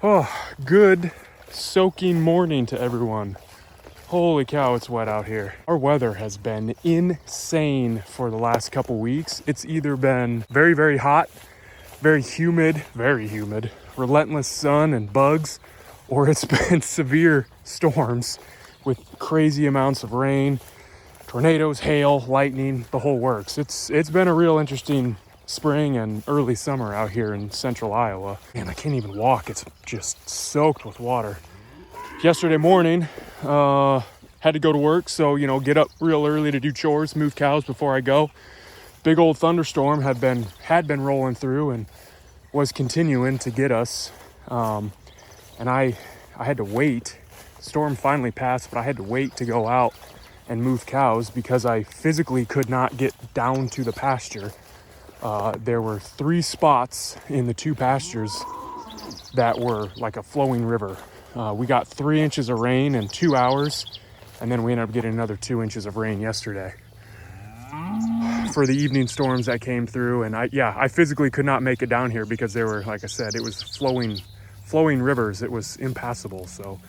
Oh, good soaking morning to everyone. Holy cow, it's wet out here. Our weather has been insane for the last couple weeks. It's either been very hot, very humid, relentless sun and bugs, or it's been severe storms with crazy amounts of rain, tornadoes, hail, lightning, the whole works. It's been a real interesting spring and early summer out here in central Iowa. And I can't even walk. It's just soaked with water. Yesterday morning, had to go to work, so get up real early to do chores, move cows before I go. Big old thunderstorm had been rolling through and was continuing to get us. And I had to wait. Storm finally passed, but I had to wait to go out and move cows because I physically could not get down to the pasture. There were 3 spots in the 2 pastures that were like a flowing river. We got 3 inches of rain in 2 hours, and then we ended up getting another 2 inches of rain yesterday for the evening storms that came through. And I physically could not make it down here because they were, like I said, it was flowing rivers. It was impassable. So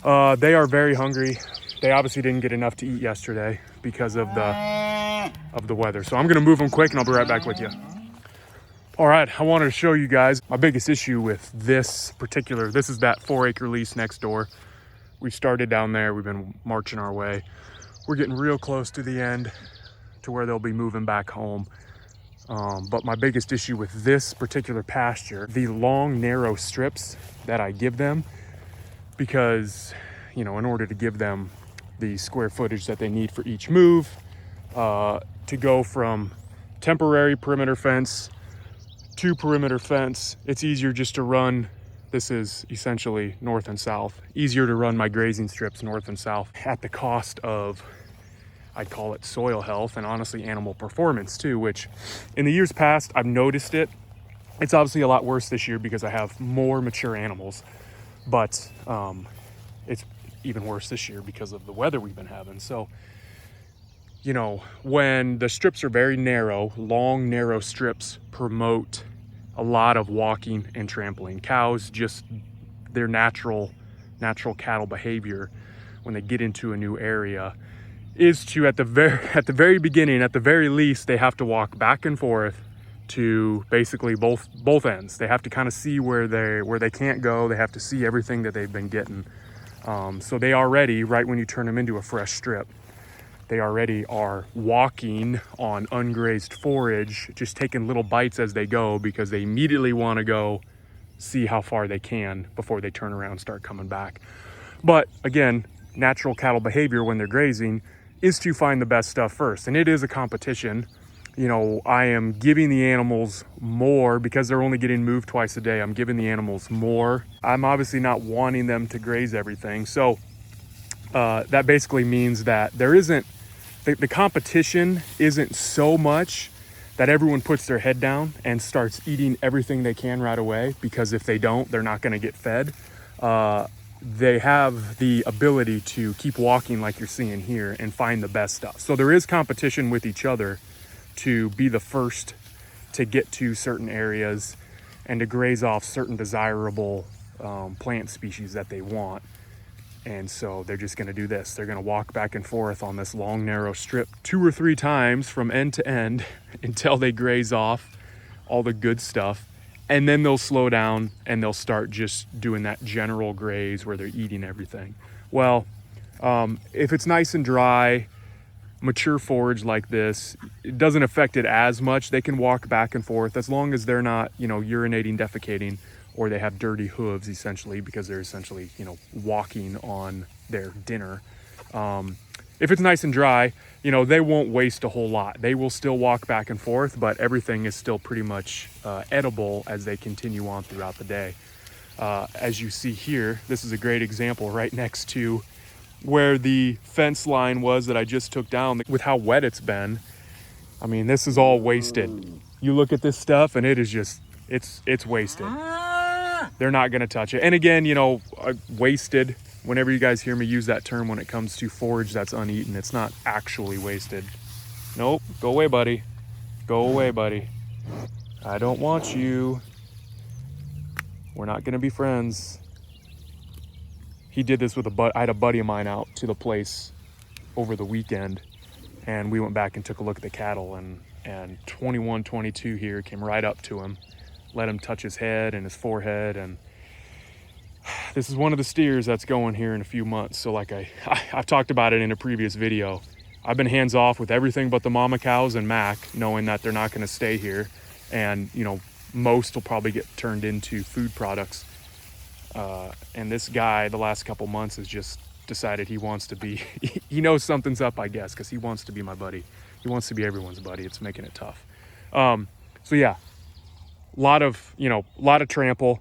they are very hungry. They obviously didn't get enough to eat yesterday because of the weather. So I'm gonna move them quick and I'll be right back with you. All right, I wanted to show you guys my biggest issue with this is that 4-acre lease next door. We started down there, we've been marching our way. We're getting real close to the end to where they'll be moving back home. But my biggest issue with this particular pasture, the long, narrow strips that I give them, because, in order to give them the square footage that they need for each move, to go from temporary perimeter fence to perimeter fence, it's easier just to run, this is essentially north and south, easier to run my grazing strips north and south at the cost of, I'd call it soil health and honestly animal performance too, which in the years past, I've noticed it. It's obviously a lot worse this year because I have more mature animals, but it's even worse this year because of the weather we've been having. So, when the strips are very narrow, long, narrow strips promote a lot of walking and trampling. Cows, just their natural cattle behavior when they get into a new area is to, at the very beginning, at the very least, they have to walk back and forth to basically both ends. They have to kind of see where they can't go. They have to see everything that they've been getting. So they already, right when you turn them into a fresh strip, they already are walking on ungrazed forage, just taking little bites as they go because they immediately want to go see how far they can before they turn around and start coming back. But again, natural cattle behavior when they're grazing is to find the best stuff first. And it is a competition. I am giving the animals more because they're only getting moved twice a day. I'm giving the animals more. I'm obviously not wanting them to graze everything. So that basically means that there isn't, the competition isn't so much that everyone puts their head down and starts eating everything they can right away, because if they don't, they're not going to get fed. They have the ability to keep walking like you're seeing here and find the best stuff. So there is competition with each other to be the first to get to certain areas and to graze off certain desirable plant species that they want. And so they're just going to do this. They're going to walk back and forth on this long, narrow strip 2 or 3 times from end to end until they graze off all the good stuff. And then they'll slow down and they'll start just doing that general graze where they're eating everything. Well, if it's nice and dry, mature forage like this, it doesn't affect it as much. They can walk back and forth as long as they're not, urinating, defecating, or they have dirty hooves essentially, because they're essentially, walking on their dinner. If it's nice and dry, they won't waste a whole lot. They will still walk back and forth, but everything is still pretty much edible as they continue on throughout the day. As you see here, this is a great example right next to where the fence line was that I just took down. With how wet it's been, I mean, this is all wasted. You look at this stuff and it is just, it's wasted. They're not going to touch it. And again, wasted, whenever you guys hear me use that term when it comes to forage that's uneaten, it's not actually wasted. Nope, go away, buddy. Go away, buddy. I don't want you. We're not gonna be friends. He did this with I had a buddy of mine out to the place over the weekend, and we went back and took a look at the cattle, and 21, 22 here came right up to him, let him touch his head and his forehead, and this is one of the steers that's going here in a few months. So like I've talked about it in a previous video, I've been hands off with everything but the mama cows and Mac, knowing that they're not going to stay here, and you know, most will probably get turned into food products. And this guy the last couple months has just decided he wants to be he knows something's up, I guess, because he wants to be my buddy. He wants to be everyone's buddy. It's making it tough. So yeah, a lot of trample.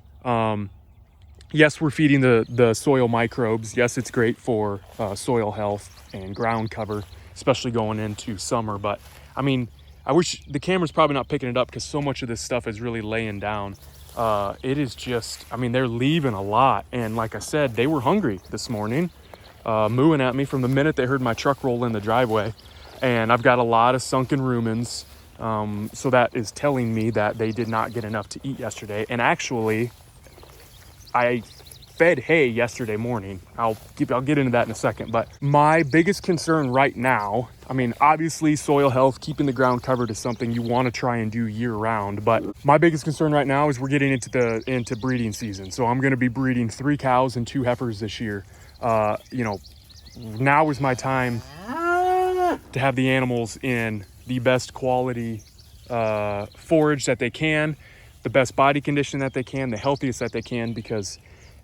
Yes, we're feeding the soil microbes. Yes, it's great for soil health and ground cover, especially going into summer. But I mean, I wish the camera's probably not picking it up because so much of this stuff is really laying down. It is just, I mean, they're leaving a lot. And like I said, they were hungry this morning, mooing at me from the minute they heard my truck roll in the driveway. And I've got a lot of sunken rumens. So that is telling me that they did not get enough to eat yesterday. And actually, I fed hay yesterday morning. I'll get into that in a second. But my biggest concern right now, I mean, obviously soil health, keeping the ground covered is something you want to try and do year round. But my biggest concern right now is we're getting into breeding season. So I'm going to be breeding 3 cows and 2 heifers this year. You know, now is my time to have the animals in the best quality forage that they can, the best body condition that they can, the healthiest that they can, because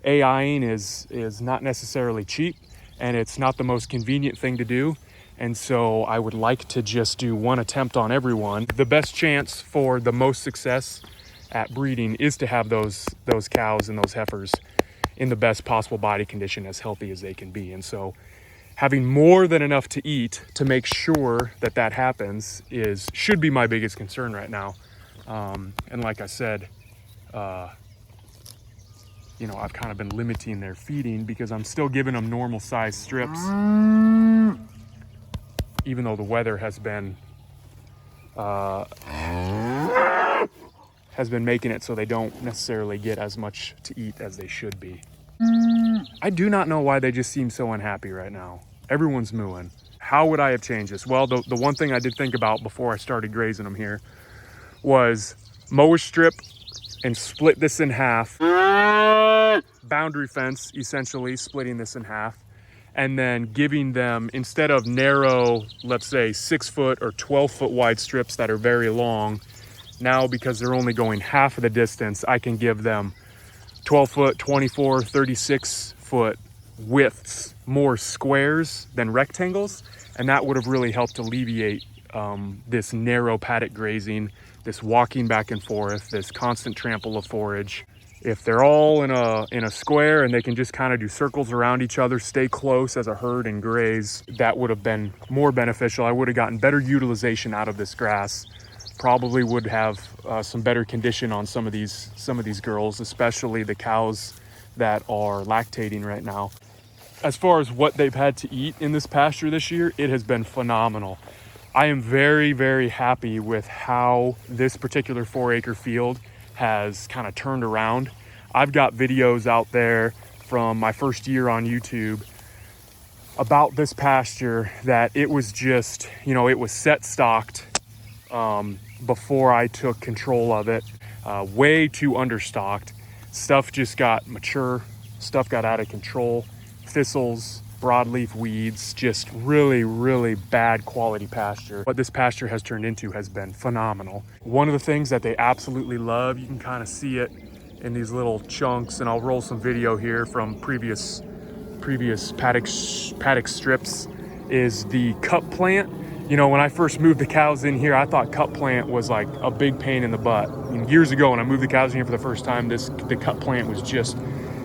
AIing is not necessarily cheap, and it's not the most convenient thing to do. And so I would like to just do one attempt on everyone. The best chance for the most success at breeding is to have those cows and those heifers in the best possible body condition, as healthy as they can be. And so having more than enough to eat to make sure that that happens should be my biggest concern right now. And like I said, you know, I've kind of been limiting their feeding because I'm still giving them normal size strips, even though the weather has been making it so they don't necessarily get as much to eat as they should be. I do not know why they just seem so unhappy right now. Everyone's mooing. How would I have changed this? Well, the one thing I did think about before I started grazing them here was mow a strip and split this in half. Boundary fence, essentially splitting this in half, and then giving them, instead of narrow, let's say 6 foot or 12 foot wide strips that are very long, now because they're only going half of the distance, I can give them 12 foot, 24, 36 foot widths, more squares than rectangles. And that would have really helped alleviate this narrow paddock grazing, this walking back and forth, this constant trample of forage. If they're all in a square and they can just kind of do circles around each other, stay close as a herd and graze, that would have been more beneficial. I would have gotten better utilization out of this grass. Probably would have some better condition on some of these girls, especially the cows that are lactating right now. As far as what they've had to eat in this pasture this year, it has been phenomenal. I am very, very happy with how this particular 4-acre field has kind of turned around. I've got videos out there from my first year on YouTube about this pasture that it was just, you know, it was set stocked before I took control of it, way too understocked. Stuff just got mature, stuff got out of control, thistles, broadleaf weeds, just really, really bad quality pasture. What this pasture has turned into has been phenomenal. One of the things that they absolutely love, you can kind of see it in these little chunks, and I'll roll some video here from previous paddock strips, is the cup plant. You know, when I first moved the cows in here, I thought cup plant was like a big pain in the butt. I mean, years ago when I moved the cows in here for the first time, the cup plant was just,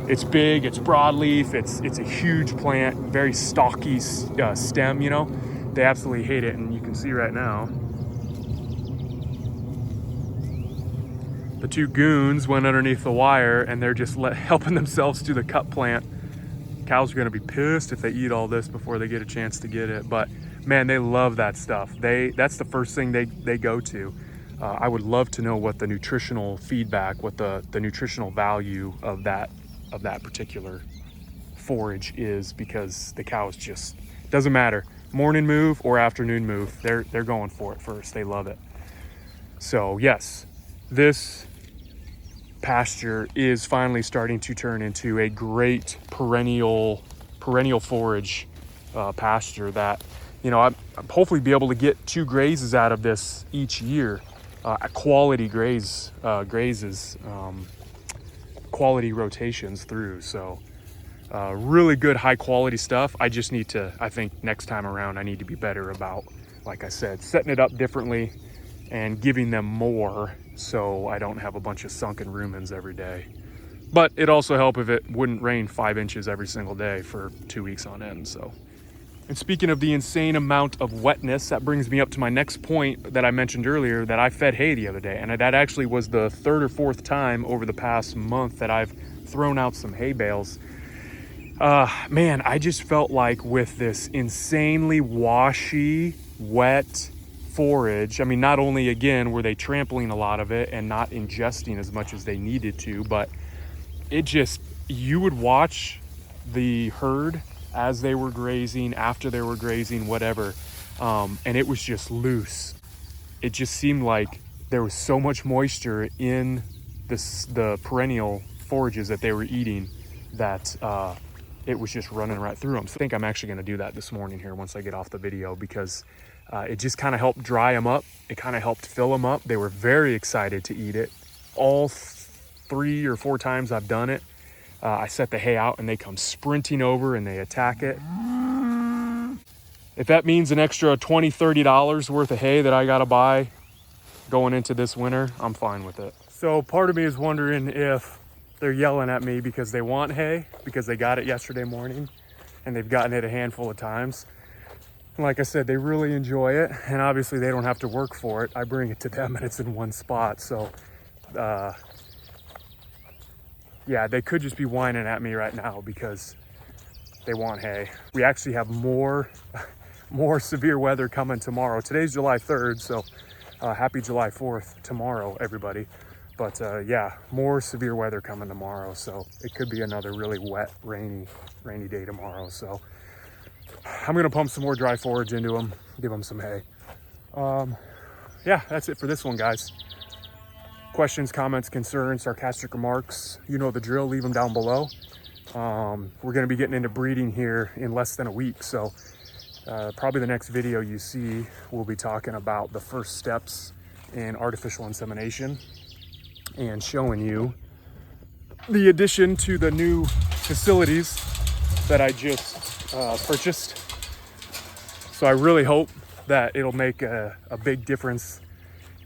it's big, it's broadleaf, it's a huge plant, very stocky stem, you know. They absolutely hate it, and you can see right now, the 2 goons went underneath the wire and they're just helping themselves to the cup plant. Cows are gonna be pissed if they eat all this before they get a chance to get it, but man, they love that stuff. That's the first thing they go to. I would love to know what the nutritional feedback, what the nutritional value of that particular forage is, because the cows just, doesn't matter, morning move or afternoon move, they're going for it first. They love it. So yes, this pasture is finally starting to turn into a great perennial forage pasture that, you know, I'm hopefully be able to get 2 grazes out of this each year, quality grazes, quality rotations through. So really good high quality stuff. I just need to, I think next time around, I need to be better about, like I said, setting it up differently and giving them more, so I don't have a bunch of sunken rumens every day. But it'd also help if it wouldn't rain 5 inches every single day for 2 weeks on end. So, and speaking of the insane amount of wetness, that brings me up to my next point that I mentioned earlier, that I fed hay the other day. And that actually was the 3rd or 4th time over the past month that I've thrown out some hay bales. Man, I just felt like with this insanely washy, wet forage, I mean, not only, again, were they trampling a lot of it and not ingesting as much as they needed to, but it just, you would watch the herd as they were grazing, after they were grazing, whatever, and it was just loose. It just seemed like there was so much moisture in the perennial forages that they were eating that it was just running right through them. So I think I'm actually going to do that this morning here once I get off the video, because it just kind of helped dry them up. It kind of helped fill them up. They were very excited to eat it. All 3 or 4 times I've done it, I set the hay out and they come sprinting over and they attack it. If that means an extra $20, $30 worth of hay that I got to buy going into this winter, I'm fine with it. So part of me is wondering if they're yelling at me because they want hay, because they got it yesterday morning and they've gotten it a handful of times. And like I said, they really enjoy it, and obviously they don't have to work for it. I bring it to them and it's in one spot. So yeah, they could just be whining at me right now because they want hay. We actually have more severe weather coming tomorrow. Today's July 3rd, so happy July 4th tomorrow, everybody. But yeah, more severe weather coming tomorrow, so it could be another really wet, rainy day tomorrow. So I'm gonna pump some more dry forage into them, give them some hay. Yeah, that's it for this one, guys. Questions, comments, concerns, sarcastic remarks, you know the drill, leave them down below. We're gonna be getting into breeding here in less than a week, so probably the next video you see, we'll be talking about the first steps in artificial insemination and showing you the addition to the new facilities that I just purchased. So I really hope that it'll make a big difference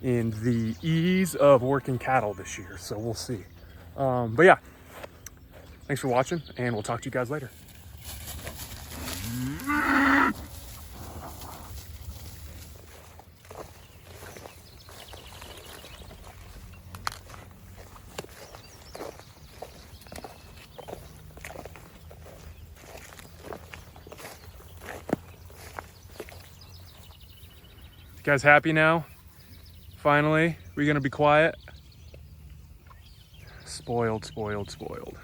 in the ease of working cattle this year. So we'll see. But yeah, thanks for watching, and we'll talk to you guys later. You guys happy now? Finally, we're gonna be quiet. Spoiled, spoiled, spoiled.